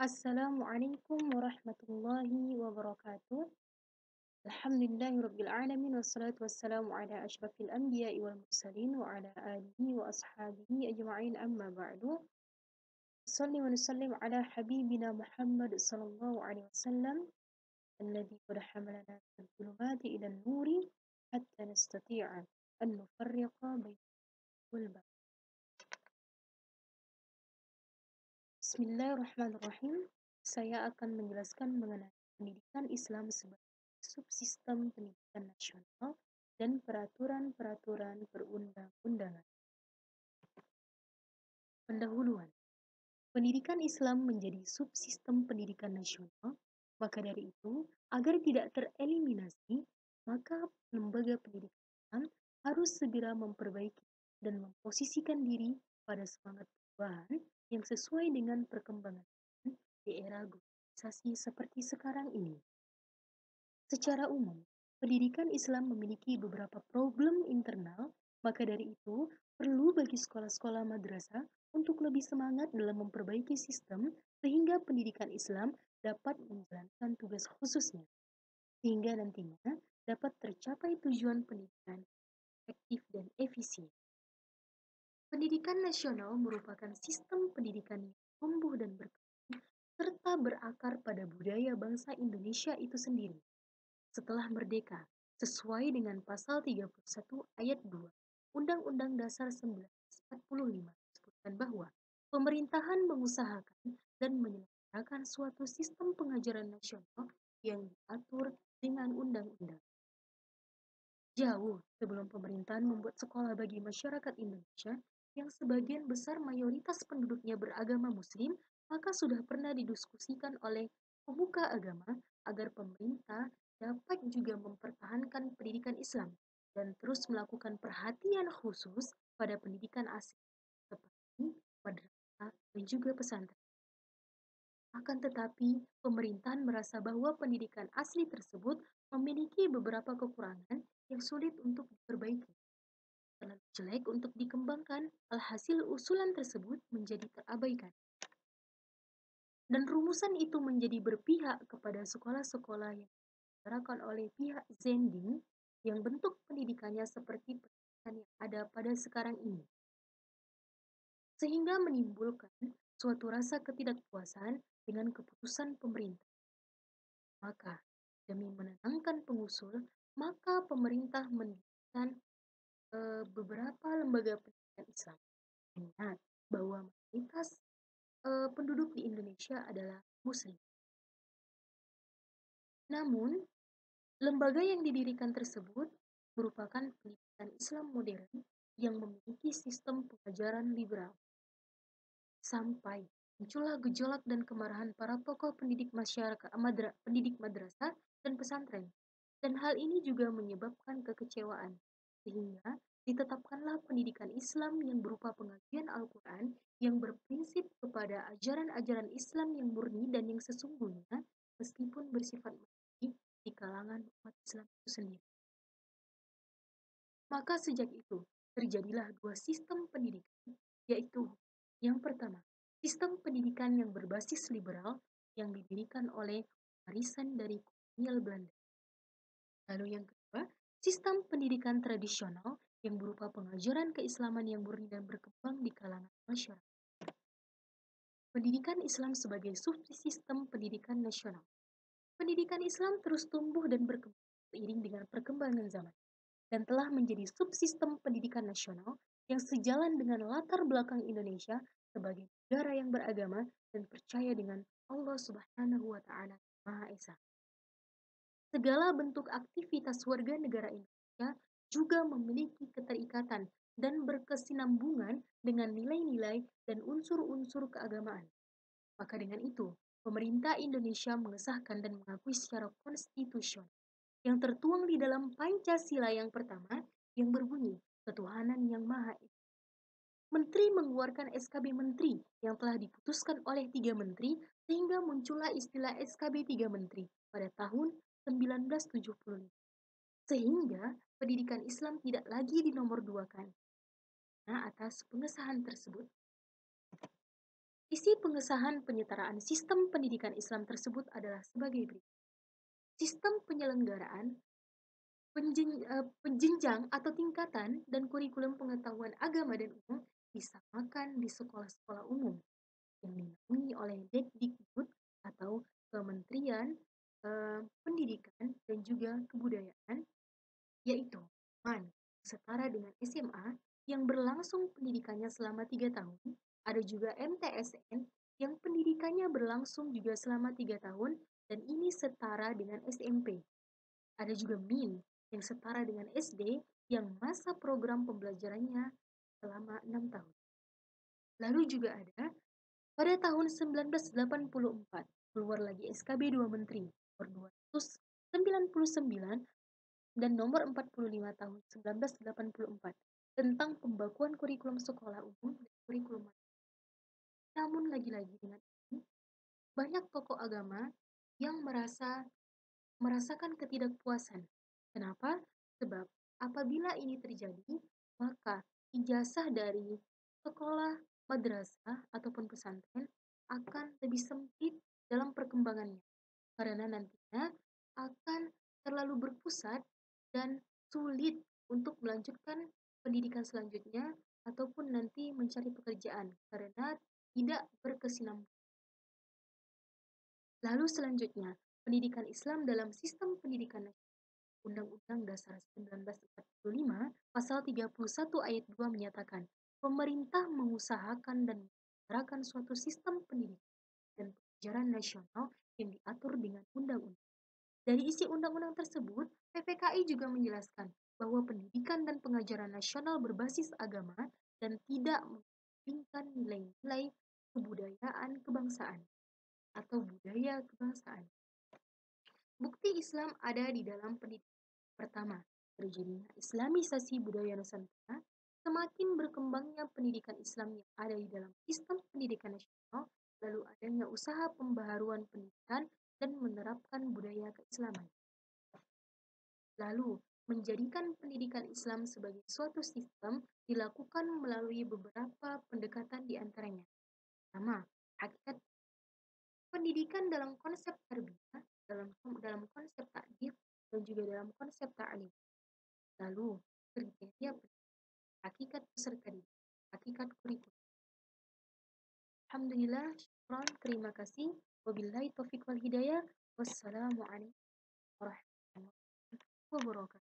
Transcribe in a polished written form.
Assalamualaikum warahmatullahi wabarakatuh. Alhamdulillahirabbil alamin wassalatu wassalamu ala asyrafil anbiya'i wal mursalin wa ala alihi wa ashabihi ajma'in amma ba'du. Shalli wa nusallim ala habibina Muhammad sallallahu alaihi wasallam alladhi qad hamalana min dhulumati ila an-nuri hatta nastati'a an nufarriqa baina wal ba'. Bismillahirrahmanirrahim. Saya akan menjelaskan mengenai pendidikan Islam sebagai subsistem pendidikan nasional dan peraturan-peraturan perundang-undangan. Pendahuluan. Pendidikan Islam menjadi subsistem pendidikan nasional, maka dari itu, agar tidak tereliminasi, maka lembaga pendidikan Islam harus segera memperbaiki dan memposisikan diri pada semangat perubahan yang sesuai dengan perkembangan di era globalisasi seperti sekarang ini. Secara umum, pendidikan Islam memiliki beberapa problem internal, maka dari itu perlu bagi sekolah-sekolah madrasah untuk lebih semangat dalam memperbaiki sistem sehingga pendidikan Islam dapat menjalankan tugas khususnya, sehingga nantinya dapat tercapai tujuan pendidikan efektif dan efisien. Pendidikan nasional merupakan sistem pendidikan yang tumbuh dan berkembang serta berakar pada budaya bangsa Indonesia itu sendiri. Setelah merdeka, sesuai dengan pasal 31 ayat 2 Undang-Undang Dasar 1945 disebutkan bahwa pemerintahan mengusahakan dan menyelenggarakan suatu sistem pengajaran nasional yang diatur dengan undang-undang. Jauh sebelum pemerintahan membuat sekolah bagi masyarakat Indonesia yang sebagian besar mayoritas penduduknya beragama Muslim, maka sudah pernah didiskusikan oleh pemuka agama agar pemerintah dapat juga mempertahankan pendidikan Islam dan terus melakukan perhatian khusus pada pendidikan asli seperti madrasah dan juga pesantren. Akan tetapi, pemerintahan merasa bahwa pendidikan asli tersebut memiliki beberapa kekurangan yang sulit untuk diperbaiki, terlalu jelek untuk dikembangkan, alhasil usulan tersebut menjadi terabaikan. Dan rumusan itu menjadi berpihak kepada sekolah-sekolah yang diselenggarakan oleh pihak Zending yang bentuk pendidikannya seperti pendidikan yang ada pada sekarang ini. Sehingga menimbulkan suatu rasa ketidakpuasan dengan keputusan pemerintah. Maka, demi menenangkan pengusul, maka pemerintah mendirikan beberapa lembaga pendidikan Islam. Ingat bahwa mayoritas penduduk di Indonesia adalah Muslim. Namun, lembaga yang didirikan tersebut merupakan pendidikan Islam modern yang memiliki sistem pengajaran liberal. Sampai muncullah gejolak dan kemarahan para tokoh pendidik masyarakat, pendidik madrasah dan pesantren. Dan hal ini juga menyebabkan kekecewaan, sehingga ditetapkanlah pendidikan Islam yang berupa pengajian Al-Quran yang berprinsip kepada ajaran-ajaran Islam yang murni dan yang sesungguhnya, meskipun bersifat mandiri di kalangan umat Islam itu sendiri. Maka sejak itu, terjadilah dua sistem pendidikan, yaitu yang pertama, sistem pendidikan yang berbasis liberal yang didirikan oleh warisan dari kolonial Belanda. Lalu yang kedua, sistem pendidikan tradisional yang berupa pengajaran keislaman yang murni dan berkembang di kalangan masyarakat. Pendidikan Islam sebagai subsistem pendidikan nasional. Pendidikan Islam terus tumbuh dan berkembang seiring dengan perkembangan zaman dan telah menjadi subsistem pendidikan nasional yang sejalan dengan latar belakang Indonesia sebagai negara yang beragama dan percaya dengan Allah Subhanahu wa taala Maha Esa. Segala bentuk aktivitas warga negara Indonesia juga memiliki keterikatan dan berkesinambungan dengan nilai-nilai dan unsur-unsur keagamaan. Maka dengan itu, pemerintah Indonesia mengesahkan dan mengakui secara konstitusional yang tertuang di dalam Pancasila yang pertama yang berbunyi Ketuhanan Yang Maha Esa. Menteri mengeluarkan SKB Menteri yang telah diputuskan oleh 3 menteri sehingga muncullah istilah SKB 3 Menteri pada tahun 1975. Sehingga pendidikan Islam tidak lagi dinomorduakan. Nah, atas pengesahan tersebut. Isi pengesahan penyetaraan sistem pendidikan Islam tersebut adalah sebagai berikut. Sistem penyelenggaraan penjenjang atau tingkatan dan kurikulum pengetahuan agama dan umum disamakan di sekolah-sekolah umum yang dinaungi oleh Dikdikbud atau Kementerian Pendidikan dan juga Kebudayaan, yaitu MAN setara dengan SMA yang berlangsung pendidikannya selama 3 tahun. Ada juga MTSN yang pendidikannya berlangsung juga selama 3 tahun dan ini setara dengan SMP. Ada juga MIN yang setara dengan SD yang masa program pembelajarannya selama 6 tahun. Lalu juga ada pada tahun 1984 keluar lagi SKB 2 Menteri nomor 299 dan nomor 45 tahun 1984 tentang pembakuan kurikulum sekolah umum dan kurikulum. Namun lagi-lagi dengan ini banyak tokoh agama yang merasakan ketidakpuasan. Kenapa? Sebab apabila ini terjadi, maka ijazah dari sekolah, madrasah, ataupun pesantren akan lebih sempit dalam perkembangannya. Karena nantinya akan terlalu berpusat dan sulit untuk melanjutkan pendidikan selanjutnya ataupun nanti mencari pekerjaan karena tidak berkesinambungan. Lalu selanjutnya, pendidikan Islam dalam sistem pendidikan nasional. Undang-Undang Dasar 1945 Pasal 31 Ayat 2 menyatakan, pemerintah mengusahakan dan menciptakan suatu sistem pendidikan dan pengajaran nasional yang diatur dengan undang-undang. Dari isi undang-undang tersebut, PPKI juga menjelaskan bahwa pendidikan dan pengajaran nasional berbasis agama dan tidak mengesampingkan nilai-nilai kebudayaan kebangsaan atau budaya kebangsaan. Bukti Islam ada di dalam pendidikan. Pertama, terjadinya Islamisasi budaya Nusantara, semakin berkembangnya pendidikan Islam yang ada di dalam sistem pendidikan nasional, lalu adanya usaha pembaharuan pendidikan dan menerapkan budaya keislaman. Lalu, menjadikan pendidikan Islam sebagai suatu sistem dilakukan melalui beberapa pendekatan di antaranya. Pertama, hakikat pendidikan dalam konsep tarbiyah, dalam konsep takdir, dan juga dalam konsep ta'lim. Lalu, kriteria hakikat peserta didik, hakikat kurikulum. Alhamdulillah, syukran, terima kasih. Wabillahi taufiq wal hidayah. Wassalamualaikum warahmatullahi wabarakatuh.